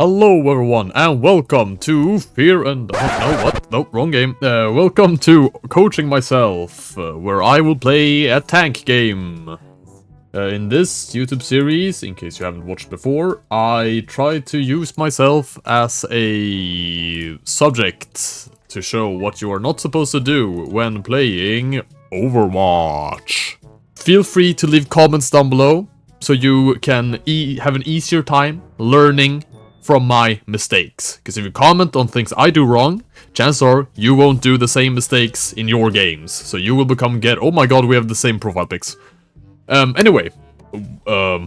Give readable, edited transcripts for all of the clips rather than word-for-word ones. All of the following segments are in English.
Hello everyone and welcome to Fear and... no, what? No, wrong game. Welcome to Coaching Myself, where I will play a tank game. In this YouTube series, in case you haven't watched before, I try to use myself as a subject to show what you are not supposed to do when playing Overwatch. Feel free to leave comments down below so you can have an easier time learning from my mistakes. Because if you comment on things I do wrong, chances are you won't do the same mistakes in your games. So you will become oh my god, we have the same profile pics. Anyway. We're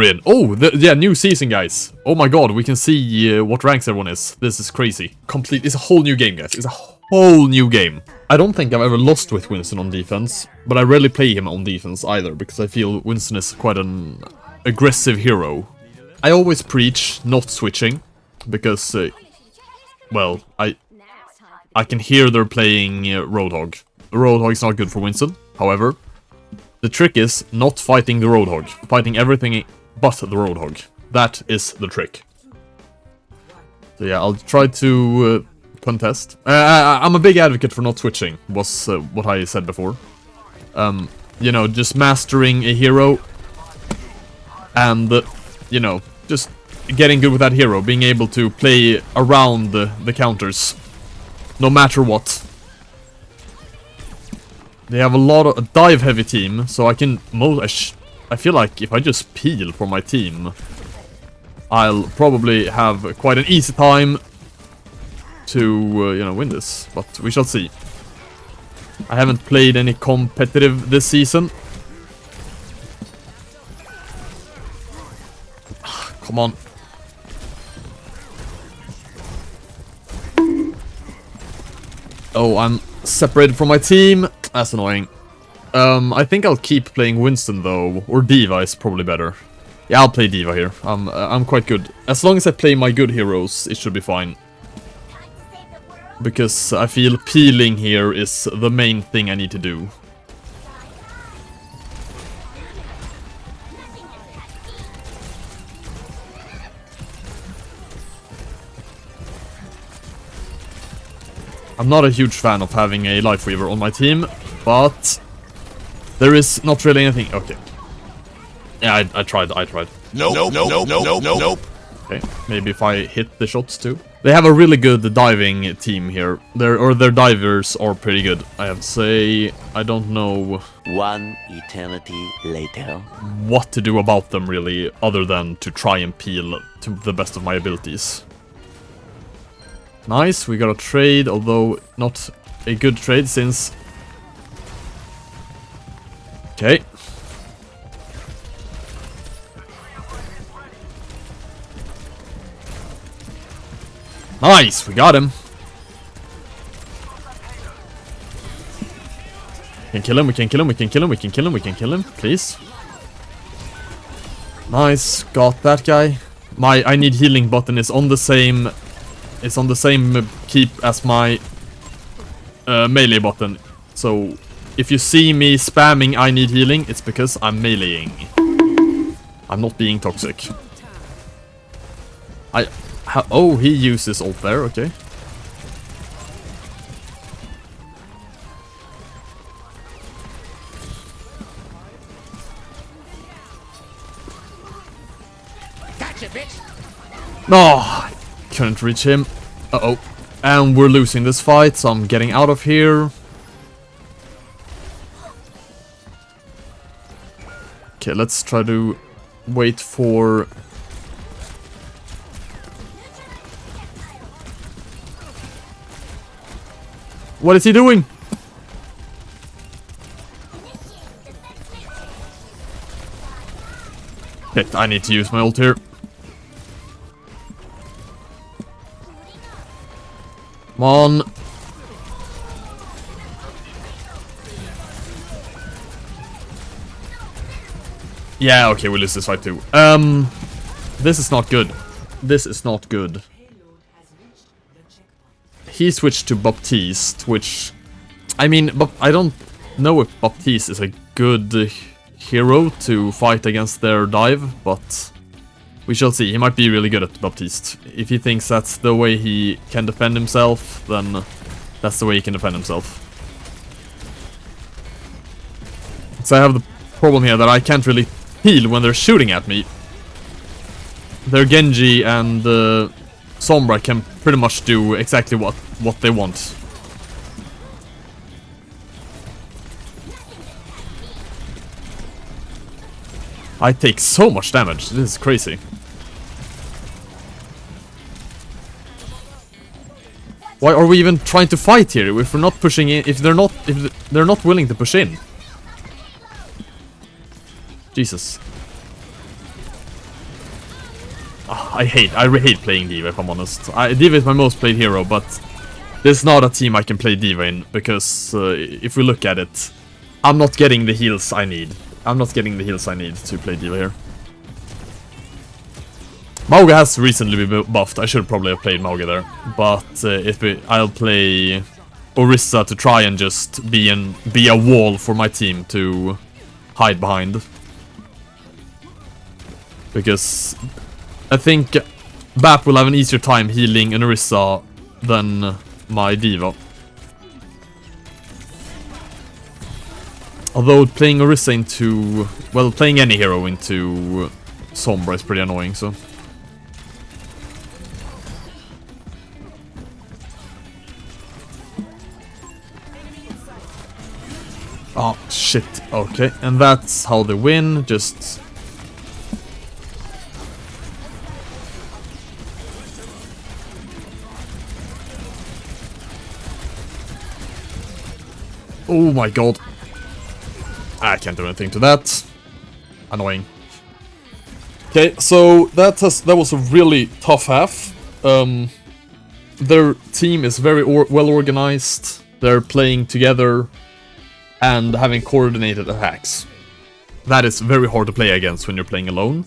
in. Oh, yeah, new season, guys. Oh my god, we can see what ranks everyone is. This is crazy. It's a whole new game, guys. It's a whole new game. I don't think I've ever lost with Winston on defense, but I rarely play him on defense either, because I feel Winston is quite an aggressive hero. I always preach not switching, because, well, I can hear they're playing Roadhog. The Roadhog's not good for Winston, however. The trick is not fighting the Roadhog, fighting everything but the Roadhog. That is the trick. So yeah, I'll try to contest. I'm a big advocate for not switching, was what I said before. You know, just mastering a hero and... you know, just getting good with that hero, being able to play around the counters, no matter what. They have a dive-heavy team, so I can I feel like if I just peel for my team, I'll probably have quite an easy time to, you know, win this, but we shall see. I haven't played any competitive this season. Come on. Oh, I'm separated from my team. That's annoying. I think I'll keep playing Winston though, or D.Va is probably better. Yeah, I'll play D.Va here. I'm quite good. As long as I play my good heroes, it should be fine. Because I feel peeling here is the main thing I need to do. I'm not a huge fan of having a Life Weaver on my team, but there is not really anything. Okay. Yeah, I tried. Nope. Okay, maybe if I hit the shots too. They have a really good diving team here. Their divers are pretty good, I have to say. I don't know one eternity later what to do about them really, other than to try and peel to the best of my abilities. Nice, we got a trade, although not a good trade since... Okay. Nice, we got him. We can kill him, please. Nice, got that guy. My I need healing button is on the same... It's on the same keep as my melee button. So if you see me spamming I need healing, it's because I'm meleeing. I'm not being toxic. Oh, he uses ult there, okay. Gotcha, bitch. No! Couldn't reach him. Uh-oh. And we're losing this fight, so I'm getting out of here. Okay, let's try to wait for... What is he doing? Okay, I need to use my ult here. Come on. Yeah, okay, we lose this fight too. This is not good. This is not good. He switched to Baptiste, which... I mean, I don't know if Baptiste is a good hero to fight against their dive, but... We shall see. He might be really good at Baptiste. If he thinks that's the way he can defend himself, then that's the way he can defend himself. So I have the problem here that I can't really heal when they're shooting at me. Their Genji and Sombra can pretty much do exactly what they want. I take so much damage. This is crazy. Why are we even trying to fight here if we're not pushing in? If they're not willing to push in. Jesus. I hate playing D.Va, if I'm honest. D.Va is my most played hero, but there's not a team I can play D.Va in, because if we look at it, I'm not getting the heals I need. I'm not getting the heals I need to play D.Va here. Mauga has recently been buffed. I should probably have played Mauga there, but I'll play Orisa to try and just be a wall for my team to hide behind. Because I think Bap will have an easier time healing an Orisa than my D.Va. Although playing Orisa into... well, playing any hero into Sombra is pretty annoying, so... oh, shit. Okay, and that's how they win, just... oh my god. I can't do anything to that. Annoying. Okay, so that was a really tough half. Their team is very well organized. They're playing together and having coordinated attacks. That is very hard to play against when you're playing alone.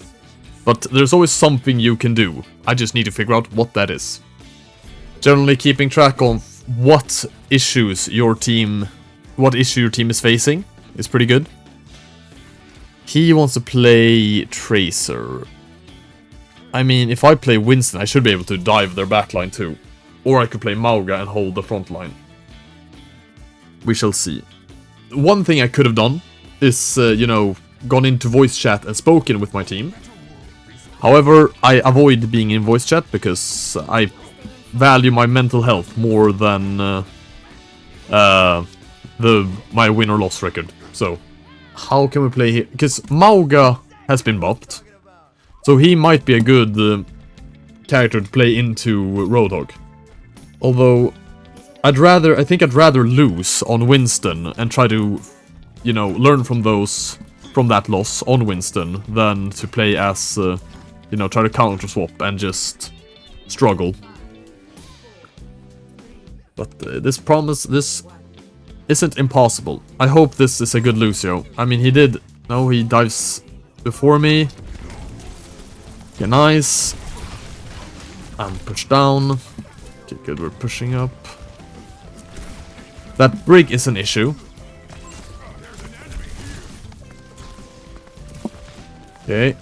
But there's always something you can do. I just need to figure out what that is. Generally keeping track of what issue your team is facing is pretty good. He wants to play Tracer. I mean, if I play Winston, I should be able to dive their backline too. Or I could play Mauga and hold the front line. We shall see. One thing I could have done is, you know, gone into voice chat and spoken with my team. However, I avoid being in voice chat because I value my mental health more than my win or loss record. So, how can we play here? Because Mauga has been buffed, so he might be a good character to play into Roadhog. Although, I think I'd rather lose on Winston and try to, you know, learn from that loss on Winston than to play as, you know, try to counter swap and just struggle. But this isn't impossible. I hope this is a good Lucio. I mean, he dives before me. Okay, nice. And push down. Okay, good, we're pushing up. That brig is an issue. Okay.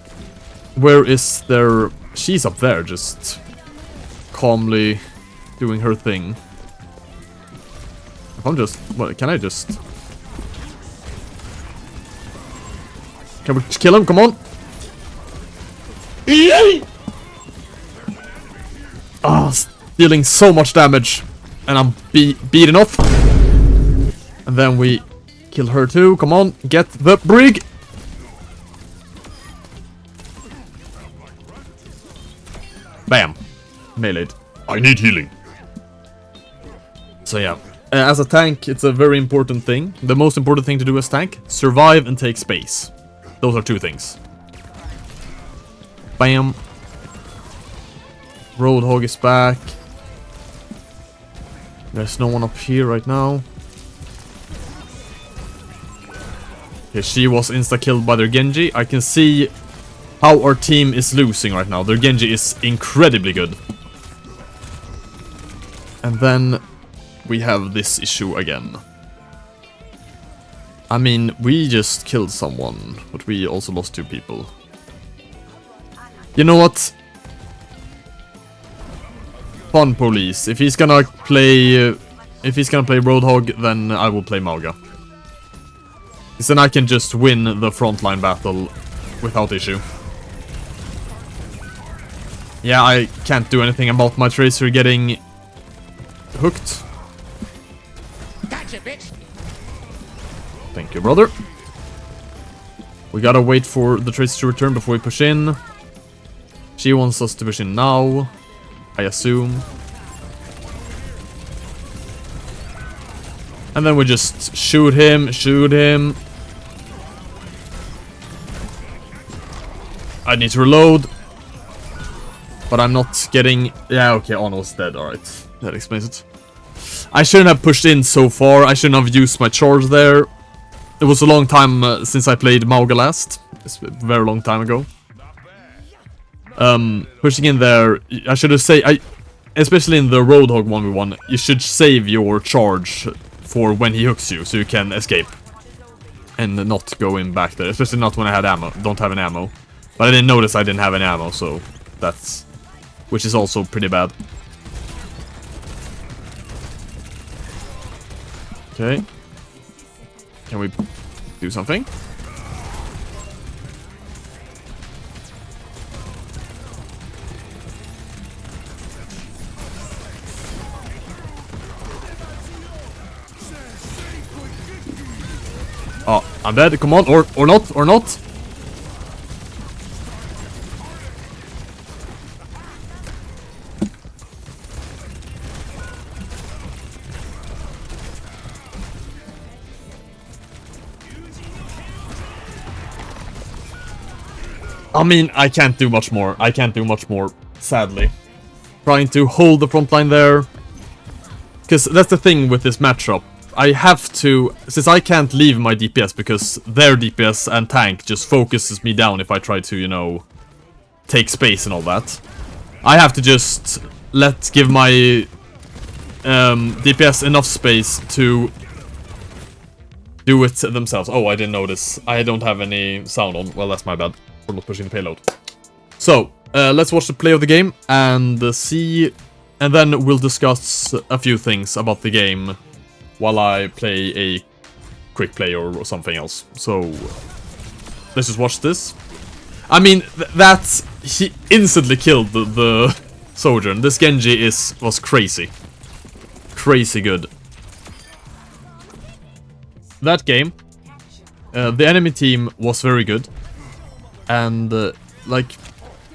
Where is their... she's up there, just calmly doing her thing. If I'm just... what, can I just... can we kill him? Come on! Ah, dealing so much damage. And I'm beaten off. And then we kill her too. Come on, get the brig! Bam. Melee'd. I need healing. So yeah. As a tank, it's a very important thing. The most important thing to do as tank, survive and take space. Those are two things. Bam. Roadhog is back. There's no one up here right now. Okay, she was insta-killed by their Genji. I can see how our team is losing right now. Their Genji is incredibly good. And then we have this issue again. I mean, we just killed someone, but we also lost two people. You know what? Fun Police. If he's gonna play Roadhog, then I will play Mauga. Because then I can just win the frontline battle without issue. Yeah, I can't do anything about my Tracer getting hooked. Gotcha, bitch. Thank you, brother. We gotta wait for the Tracer to return before we push in. She wants us to push in now, I assume. And then we just shoot him, I need to reload. But I'm not getting... Yeah, okay, Arnold's dead, alright. That explains it. I shouldn't have pushed in so far. I shouldn't have used my charge there. It was a long time since I played Mauga last. It's a very long time ago. Pushing in there, I should have saved... Especially in the Roadhog 1v1, you should save your charge for when he hooks you, so you can escape. And not go in back there. Especially not when I had ammo. Don't have an ammo. But I didn't notice I didn't have any ammo, so that's... Which is also pretty bad. Okay. Can we do something? Oh, I'm dead. Come on, or not. I mean, I can't do much more. Sadly. Trying to hold the front line there. Because that's the thing with this matchup. I have to... Since I can't leave my DPS because their DPS and tank just focuses me down if I try to, you know, take space and all that. I have to just give my DPS enough space to do it themselves. Oh, I didn't notice. I don't have any sound on. Well, that's my bad. For not pushing the payload. So, let's watch the play of the game and see... And then we'll discuss a few things about the game while I play a quick play or something else. So, let's just watch this. I mean, he instantly killed the Sojourn. This Genji was crazy. Crazy good. That game, the enemy team was very good. And, like,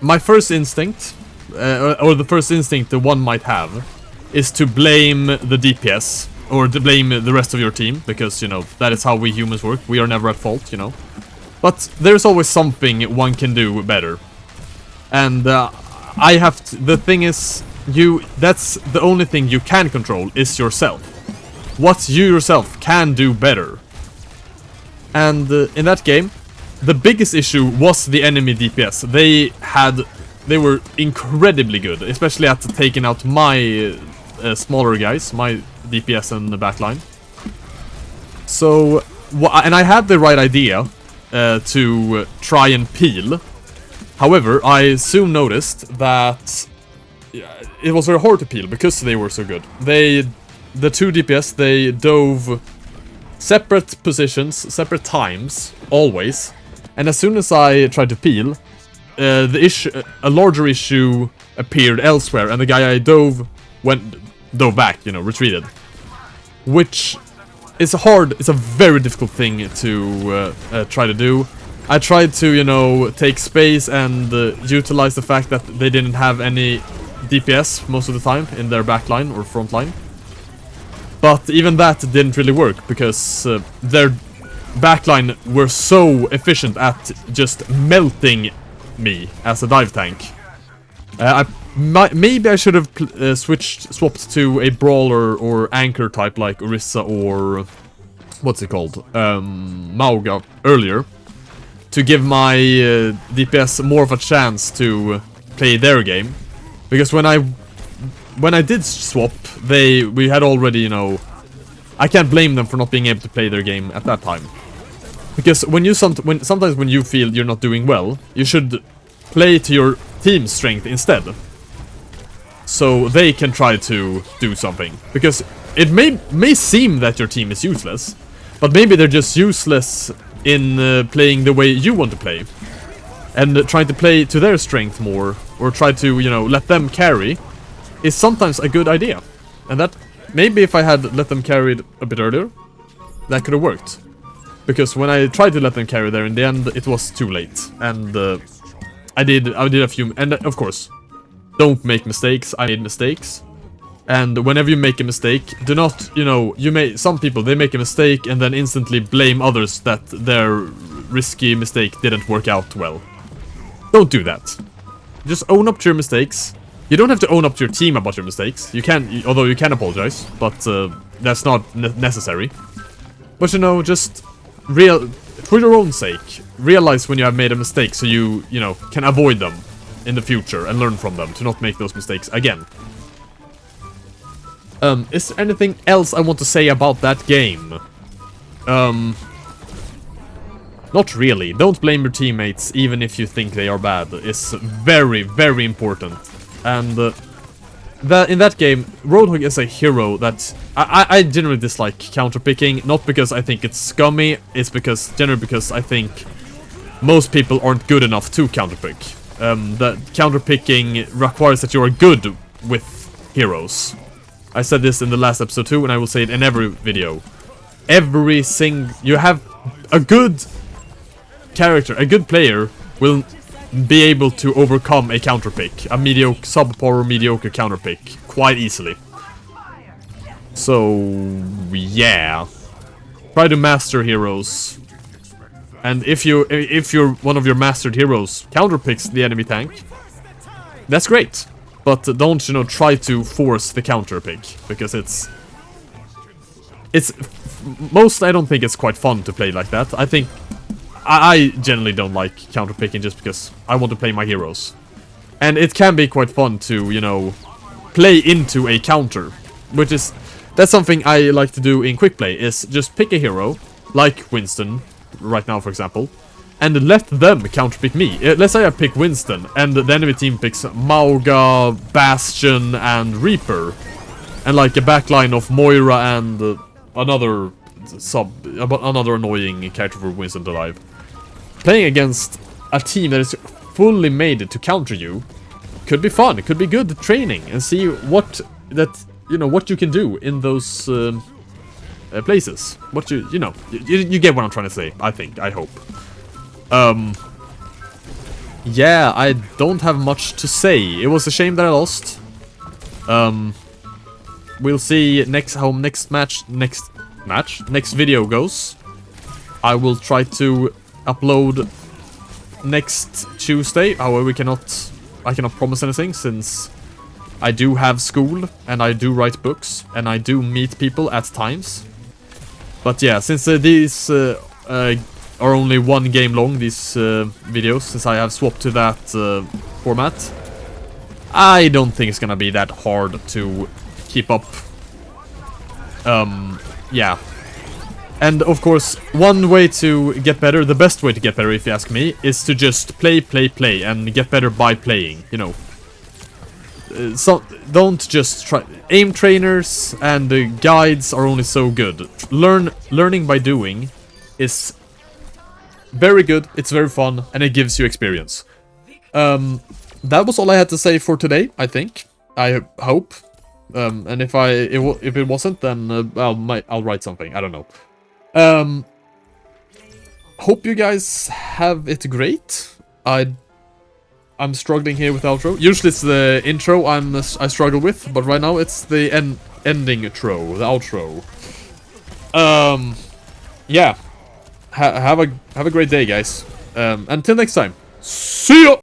my first instinct, or the first instinct the one might have, is to blame the DPS, or to blame the rest of your team, because, you know, that is how we humans work. We are never at fault, you know. But there's always something one can do better. And the thing is, that's the only thing you can control is yourself. What you yourself can do better. And in that game, the biggest issue was the enemy DPS. They were incredibly good, especially at taking out my smaller guys, my DPS and the backline. So, and I had the right idea to try and peel. However, I soon noticed that it was very hard to peel because they were so good. The two DPS, they dove separate positions, separate times, always. And as soon as I tried to peel, a larger issue appeared elsewhere, and the guy I dove back, you know, retreated. Which is it's a very difficult thing to try to do. I tried to, you know, take space and utilize the fact that they didn't have any DPS most of the time in their backline or front line. But even that didn't really work, because their backline were so efficient at just melting me as a dive tank. Maybe I should have swapped to a brawler or anchor type like Orisa or what's it called, Mauga earlier, to give my DPS more of a chance to play their game. Because when I did swap, we had already, you know, I can't blame them for not being able to play their game at that time. Because sometimes when you feel you're not doing well, you should play to your team strength instead. So they can try to do something. Because it may seem that your team is useless, but maybe they're just useless in playing the way you want to play. And trying to play to their strength more, or try to, you know, let them carry, is sometimes a good idea. And that, maybe if I had let them carry it a bit earlier, that could have worked. Because when I tried to let them carry there, in the end, it was too late. And I did a few, and of course, don't make mistakes. I made mistakes. And whenever you make a mistake, do not, you know, some people, they make a mistake and then instantly blame others that their risky mistake didn't work out well. Don't do that. Just own up to your mistakes. You don't have to own up to your team about your mistakes. You can, although you can apologize, but that's not necessary. But you know, just for your own sake, realize when you have made a mistake so you know, can avoid them in the future and learn from them to not make those mistakes again. Is there anything else I want to say about that game? Not really. Don't blame your teammates even if you think they are bad. It's very, very important. And in that game, Roadhog is a hero that I generally dislike counterpicking. Not because I think it's scummy, it's generally because I think most people aren't good enough to counterpick. That counterpicking requires that you are good with heroes. I said this in the last episode too, and I will say it in every video. You have a good character, a good player will be able to overcome a counterpick, a subpar or mediocre counterpick, quite easily. So, yeah. Try to master heroes. And if you're one of your mastered heroes counterpicks the enemy tank, that's great. But don't, you know, try to force the counter pick, because I don't think it's quite fun to play like that. I think I generally don't like counter picking just because I want to play my heroes. And it can be quite fun to, you know, play into a counter, that's something I like to do in quick play, is just pick a hero, like Winston right now for example, and let them counterpick me. Let's say I pick Winston, and the enemy team picks Mauga, Bastion, and Reaper. And like a backline of Moira and another annoying character for Winston to live. Playing against a team that is fully made to counter you could be fun. It could be good training, and see what you can do in those places. You get what I'm trying to say, I hope. Yeah, I don't have much to say. It was a shame that I lost. We'll see how next video goes. I will try to upload next Tuesday. However, I cannot promise anything, since I do have school, and I do write books, and I do meet people at times. But yeah, since these are only one game long, these videos, since I have swapped to that format, I don't think it's gonna be that hard to keep up. Yeah. And of course, one way to get better, the best way to get better if you ask me, is to just play, and get better by playing, you know. So don't just try. Aim trainers and guides are only so good. Learning by doing is very good, it's very fun, and it gives you experience. That was all I had to say for today, I think. I hope. And if it wasn't, then I'll write something. I don't know. Hope you guys have it great. I'm struggling here with the outro. Usually it's the intro I struggle with, but right now it's the ending intro, the outro. Yeah. Have a great day, guys. Until next time. See ya!